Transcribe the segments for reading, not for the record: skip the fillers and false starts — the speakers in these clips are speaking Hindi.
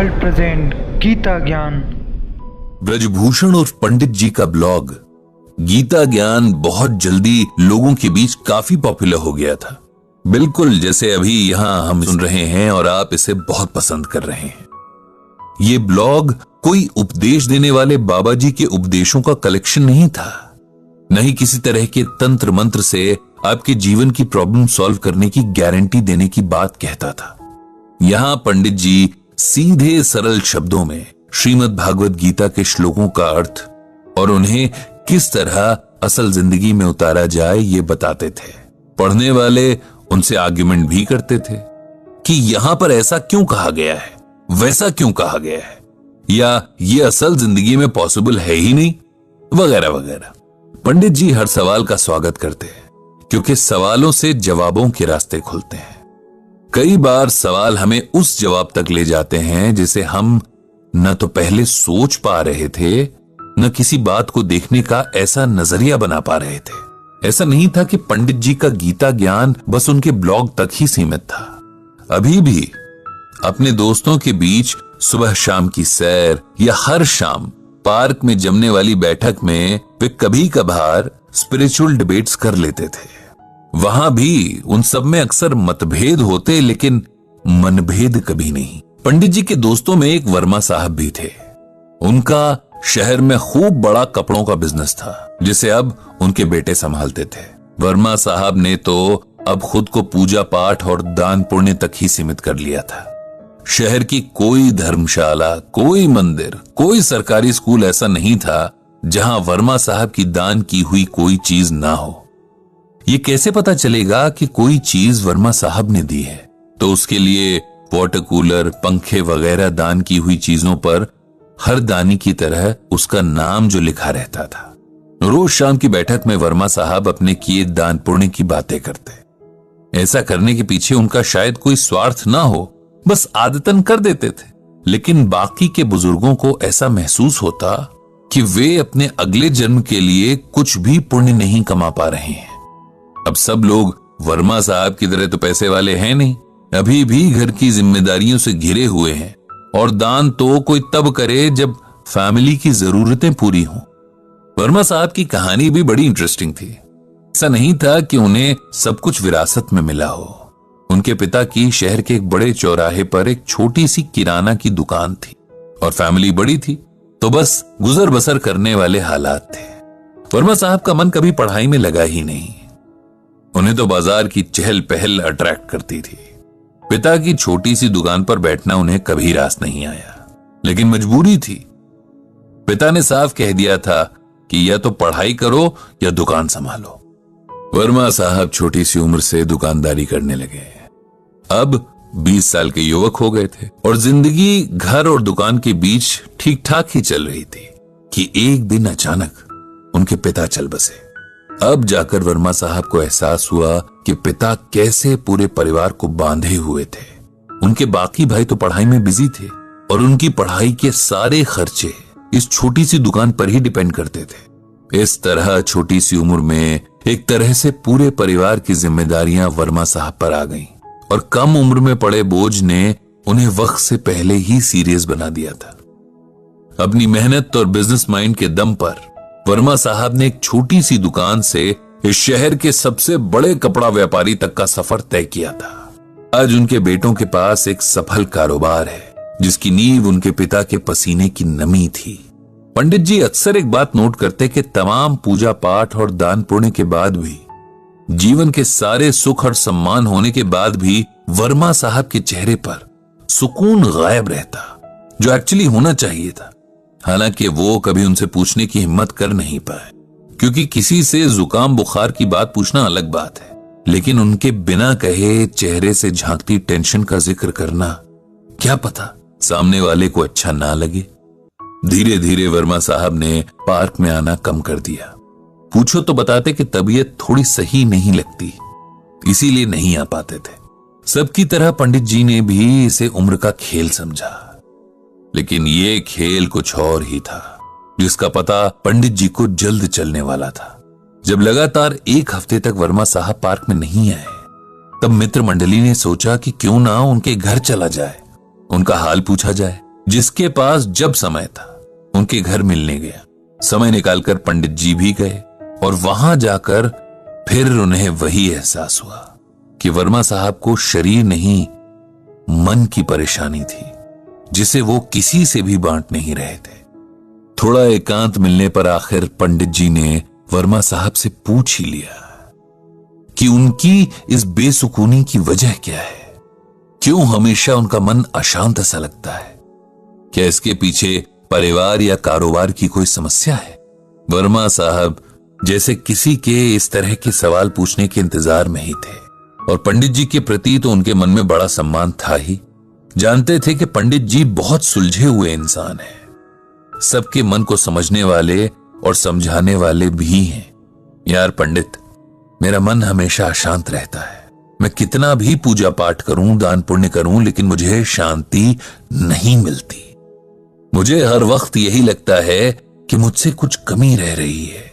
वर्ल्ड प्रेजेंट गीता ज्ञान। ब्रजभूषण और पंडित जी का ब्लॉग गीता ज्ञान बहुत जल्दी लोगों के बीच काफी पॉपुलर हो गया था, बिल्कुल जैसे अभी यहां हम सुन रहे हैं और आप इसे बहुत पसंद कर रहे हैं। ये ब्लॉग कोई उपदेश देने वाले बाबा जी के उपदेशों का कलेक्शन नहीं था, न ही किसी तरह के तंत्र मंत्र से आपके जीवन की प्रॉब्लम सॉल्व करने की गारंटी देने की बात कहता था। यहां पंडित जी सीधे सरल शब्दों में श्रीमद् भागवत गीता के श्लोकों का अर्थ और उन्हें किस तरह असल जिंदगी में उतारा जाए ये बताते थे। पढ़ने वाले उनसे आर्ग्यूमेंट भी करते थे कि यहां पर ऐसा क्यों कहा गया है, वैसा क्यों कहा गया है, या ये असल जिंदगी में पॉसिबल है ही नहीं, वगैरह वगैरह। पंडित जी हर सवाल का स्वागत करते हैं क्योंकि सवालों से जवाबों के रास्ते खुलते हैं। कई बार सवाल हमें उस जवाब तक ले जाते हैं जिसे हम न तो पहले सोच पा रहे थे, न किसी बात को देखने का ऐसा नजरिया बना पा रहे थे। ऐसा नहीं था कि पंडित जी का गीता ज्ञान बस उनके ब्लॉग तक ही सीमित था। अभी भी अपने दोस्तों के बीच सुबह शाम की सैर या हर शाम पार्क में जमने वाली बैठक में वे कभी कभार स्पिरिचुअल डिबेट्स कर लेते थे। वहां भी उन सब में अक्सर मतभेद होते, लेकिन मनभेद कभी नहीं। पंडित जी के दोस्तों में एक वर्मा साहब भी थे। उनका शहर में खूब बड़ा कपड़ों का बिजनेस था जिसे अब उनके बेटे संभालते थे। वर्मा साहब ने तो अब खुद को पूजा पाठ और दान पुण्य तक ही सीमित कर लिया था। शहर की कोई धर्मशाला, कोई मंदिर, कोई सरकारी स्कूल ऐसा नहीं था जहां वर्मा साहब की दान की हुई कोई चीज ना हो। ये कैसे पता चलेगा कि कोई चीज वर्मा साहब ने दी है? तो उसके लिए वाटर कूलर, पंखे वगैरह दान की हुई चीजों पर हर दानी की तरह उसका नाम जो लिखा रहता था। रोज शाम की बैठक में वर्मा साहब अपने किए दान पुण्य की बातें करते। ऐसा करने के पीछे उनका शायद कोई स्वार्थ ना हो, बस आदतन कर देते थे। लेकिन बाकी के बुजुर्गों को ऐसा महसूस होता कि वे अपने अगले जन्म के लिए कुछ भी पुण्य नहीं कमा पा रहे हैं। अब सब लोग वर्मा साहब की तरह तो पैसे वाले हैं नहीं, अभी भी घर की जिम्मेदारियों से घिरे हुए हैं, और दान तो कोई तब करे जब फैमिली की जरूरतें पूरी हों। वर्मा साहब की कहानी भी बड़ी इंटरेस्टिंग थी। ऐसा नहीं था कि उन्हें सब कुछ विरासत में मिला हो। उनके पिता की शहर के एक बड़े चौराहे पर एक छोटी सी किराना की दुकान थी और फैमिली बड़ी थी, तो बस गुजर बसर करने वाले हालात थे। वर्मा साहब का मन कभी पढ़ाई में लगा ही नहीं। उन्हें तो बाजार की चहल पहल अट्रैक्ट करती थी। पिता की छोटी सी दुकान पर बैठना उन्हें कभी रास नहीं आया, लेकिन मजबूरी थी। पिता ने साफ कह दिया था कि या तो पढ़ाई करो या दुकान संभालो। वर्मा साहब छोटी सी उम्र से दुकानदारी करने लगे। अब 20 साल के युवक हो गए थे और जिंदगी घर और दुकान के बीच ठीक ठाक ही चल रही थी कि एक दिन अचानक उनके पिता चल बसे। अब जाकर वर्मा साहब को एहसास हुआ कि पिता कैसे पूरे परिवार को बांधे हुए थे। उनके बाकी भाई तो पढ़ाई में बिजी थे और उनकी पढ़ाई के सारे खर्चे इस छोटी सी दुकान पर ही डिपेंड करते थे। इस तरह छोटी सी उम्र में एक तरह से पूरे परिवार की जिम्मेदारियां वर्मा साहब पर आ गईं और कम उम्र में पड़े बोझ ने उन्हें वक्त से पहले ही सीरियस बना दिया था। अपनी मेहनत और बिजनेस माइंड के दम पर वर्मा साहब ने एक छोटी सी दुकान से इस शहर के सबसे बड़े कपड़ा व्यापारी तक का सफर तय किया था। आज उनके बेटों के पास एक सफल कारोबार है जिसकी नींव उनके पिता के पसीने की नमी थी। पंडित जी अक्सर एक बात नोट करते कि तमाम पूजा पाठ और दान पुण्य के बाद भी, जीवन के सारे सुख और सम्मान होने के बाद भी वर्मा साहब के चेहरे पर सुकून गायब रहता, जो एक्चुअली होना चाहिए था। हालांकि वो कभी उनसे पूछने की हिम्मत कर नहीं पाए, क्योंकि किसी से जुकाम बुखार की बात पूछना अलग बात है, लेकिन उनके बिना कहे चेहरे से झांकती टेंशन का जिक्र करना, क्या पता सामने वाले को अच्छा ना लगे। धीरे धीरे वर्मा साहब ने पार्क में आना कम कर दिया। पूछो तो बताते कि तबीयत थोड़ी सही नहीं लगती, इसीलिए नहीं आ पाते थे। सबकी तरह पंडित जी ने भी इसे उम्र का खेल समझा, लेकिन ये खेल कुछ और ही था जिसका पता पंडित जी को जल्द चलने वाला था। जब लगातार एक हफ्ते तक वर्मा साहब पार्क में नहीं आए, तब मित्र मंडली ने सोचा कि क्यों ना उनके घर चला जाए, उनका हाल पूछा जाए। जिसके पास जब समय था उनके घर मिलने गया। समय निकालकर पंडित जी भी गए और वहां जाकर फिर उन्हें वही एहसास हुआ कि वर्मा साहब को शरीर नहीं मन की परेशानी थी, जिसे वो किसी से भी बांट नहीं रहे थे। थोड़ा एकांत मिलने पर आखिर पंडित जी ने वर्मा साहब से पूछ ही लिया कि उनकी इस बेसुकूनी की वजह क्या है, क्यों हमेशा उनका मन अशांत सा लगता है, क्या इसके पीछे परिवार या कारोबार की कोई समस्या है। वर्मा साहब जैसे किसी के इस तरह के सवाल पूछने के इंतजार में ही थे और पंडित जी के प्रति तो उनके मन में बड़ा सम्मान था ही। जानते थे कि पंडित जी बहुत सुलझे हुए इंसान हैं, सबके मन को समझने वाले और समझाने वाले भी हैं। यार पंडित, मेरा मन हमेशा अशांत रहता है। मैं कितना भी पूजा पाठ करूं, दान पुण्य करूं, लेकिन मुझे शांति नहीं मिलती। मुझे हर वक्त यही लगता है कि मुझसे कुछ कमी रह रही है।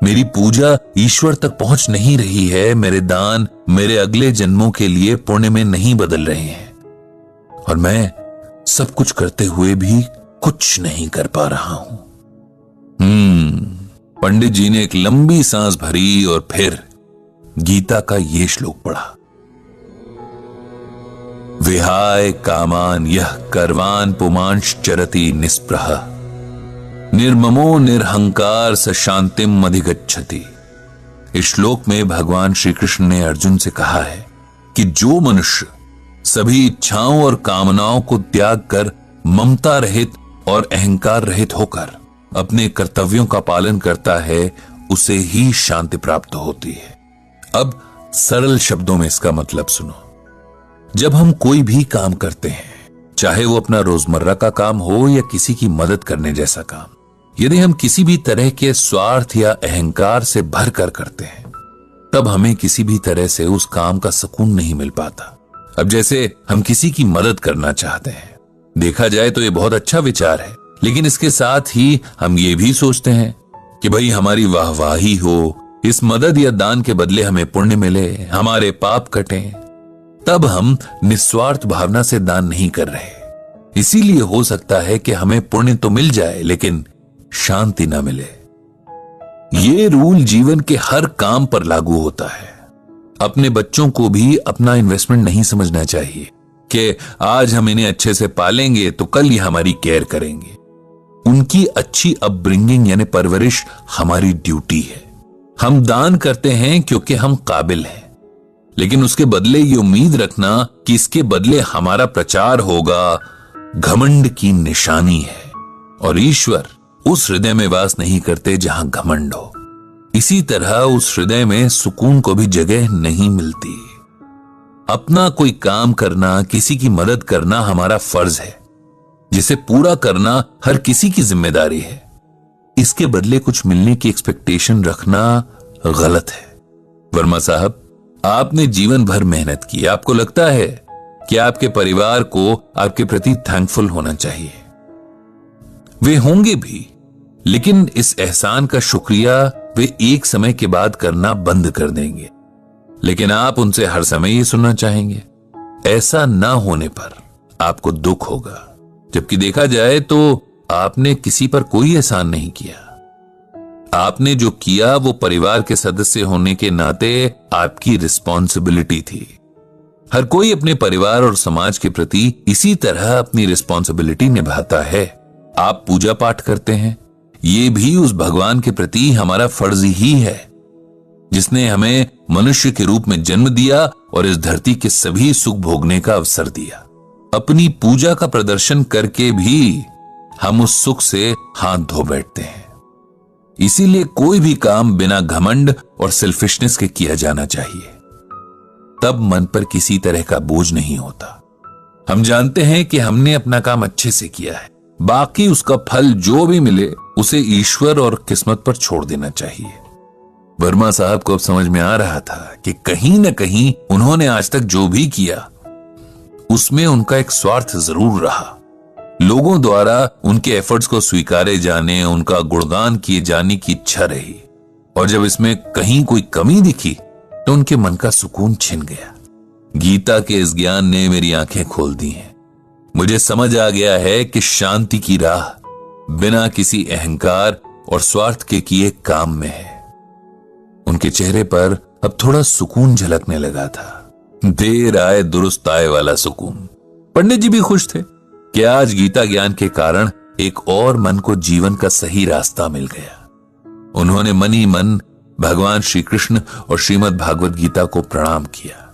मेरी पूजा ईश्वर तक पहुंच नहीं रही है, मेरे दान मेरे अगले जन्मों के लिए पुण्य में नहीं बदल रहे हैं और मैं सब कुछ करते हुए भी कुछ नहीं कर पा रहा हूं। पंडित जी ने एक लंबी सांस भरी और फिर गीता का ये श्लोक पढ़ा। विहाय कामान यह कर्वान पुमांश चरति निस्पृह निर्ममो निरहंकार स शांतिम अधिगच्छति। इस श्लोक में भगवान श्री कृष्ण ने अर्जुन से कहा है कि जो मनुष्य सभी इच्छाओं और कामनाओं को त्याग कर ममता रहित और अहंकार रहित होकर अपने कर्तव्यों का पालन करता है, उसे ही शांति प्राप्त होती है। अब सरल शब्दों में इसका मतलब सुनो। जब हम कोई भी काम करते हैं, चाहे वो अपना रोजमर्रा का काम हो या किसी की मदद करने जैसा काम, यदि हम किसी भी तरह के स्वार्थ या अहंकार से भर कर करते हैं, तब हमें किसी भी तरह से उस काम का सुकून नहीं मिल पाता। अब जैसे हम किसी की मदद करना चाहते हैं, देखा जाए तो ये बहुत अच्छा विचार है, लेकिन इसके साथ ही हम ये भी सोचते हैं कि भाई हमारी वाहवाही हो, इस मदद या दान के बदले हमें पुण्य मिले, हमारे पाप कटें। तब हम निस्वार्थ भावना से दान नहीं कर रहे। इसीलिए हो सकता है कि हमें पुण्य तो मिल जाए लेकिन शांति ना मिले। ये रूल जीवन के हर काम पर लागू होता है। अपने बच्चों को भी अपना इन्वेस्टमेंट नहीं समझना चाहिए कि आज हम इन्हें अच्छे से पालेंगे तो कल ये हमारी केयर करेंगे। उनकी अच्छी अपब्रिंगिंग यानी परवरिश हमारी ड्यूटी है। हम दान करते हैं क्योंकि हम काबिल हैं, लेकिन उसके बदले ये उम्मीद रखना कि इसके बदले हमारा प्रचार होगा, घमंड की निशानी है। और ईश्वर उस हृदय में वास नहीं करते जहां घमंड हो। इसी तरह उस हृदय में सुकून को भी जगह नहीं मिलती। अपना कोई काम करना, किसी की मदद करना हमारा फर्ज है, जिसे पूरा करना हर किसी की जिम्मेदारी है। इसके बदले कुछ मिलने की एक्सपेक्टेशन रखना गलत है। वर्मा साहब, आपने जीवन भर मेहनत की, आपको लगता है कि आपके परिवार को आपके प्रति थैंकफुल होना चाहिए। वे होंगे भी, लेकिन इस एहसान का शुक्रिया वे एक समय के बाद करना बंद कर देंगे। लेकिन आप उनसे हर समय ये सुनना चाहेंगे। ऐसा ना होने पर आपको दुख होगा, जबकि देखा जाए तो आपने किसी पर कोई एहसान नहीं किया। आपने जो किया वो परिवार के सदस्य होने के नाते आपकी रिस्पॉन्सिबिलिटी थी। हर कोई अपने परिवार और समाज के प्रति इसी तरह अपनी रिस्पॉन्सिबिलिटी निभाता है। आप पूजा पाठ करते हैं, ये भी उस भगवान के प्रति हमारा फर्ज ही है, जिसने हमें मनुष्य के रूप में जन्म दिया और इस धरती के सभी सुख भोगने का अवसर दिया। अपनी पूजा का प्रदर्शन करके भी हम उस सुख से हाथ धो बैठते हैं। इसीलिए कोई भी काम बिना घमंड और सेल्फिशनेस के किया जाना चाहिए, तब मन पर किसी तरह का बोझ नहीं होता। हम जानते हैं कि हमने अपना काम अच्छे से किया है, बाकी उसका फल जो भी मिले उसे ईश्वर और किस्मत पर छोड़ देना चाहिए। वर्मा साहब को अब समझ में आ रहा था कि कहीं न कहीं उन्होंने आज तक जो भी किया उसमें उनका एक स्वार्थ जरूर रहा। लोगों द्वारा उनके एफर्ट्स को स्वीकारे जाने, उनका गुणगान किए जाने की इच्छा रही, और जब इसमें कहीं कोई कमी दिखी तो उनके मन का सुकून छिन गया। गीता के इस ज्ञान ने मेरी आंखें खोल दी हैं। मुझे समझ आ गया है कि शांति की राह बिना किसी अहंकार और स्वार्थ के किए काम में है। उनके चेहरे पर अब थोड़ा सुकून झलकने लगा था, देर आए दुरुस्त आए वाला सुकून। पंडित जी भी खुश थे कि आज गीता ज्ञान के कारण एक और मन को जीवन का सही रास्ता मिल गया। उन्होंने मन ही मन भगवान श्री कृष्ण और श्रीमद् भागवत गीता को प्रणाम किया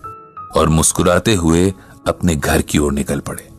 और मुस्कुराते हुए अपने घर की ओर निकल पड़े।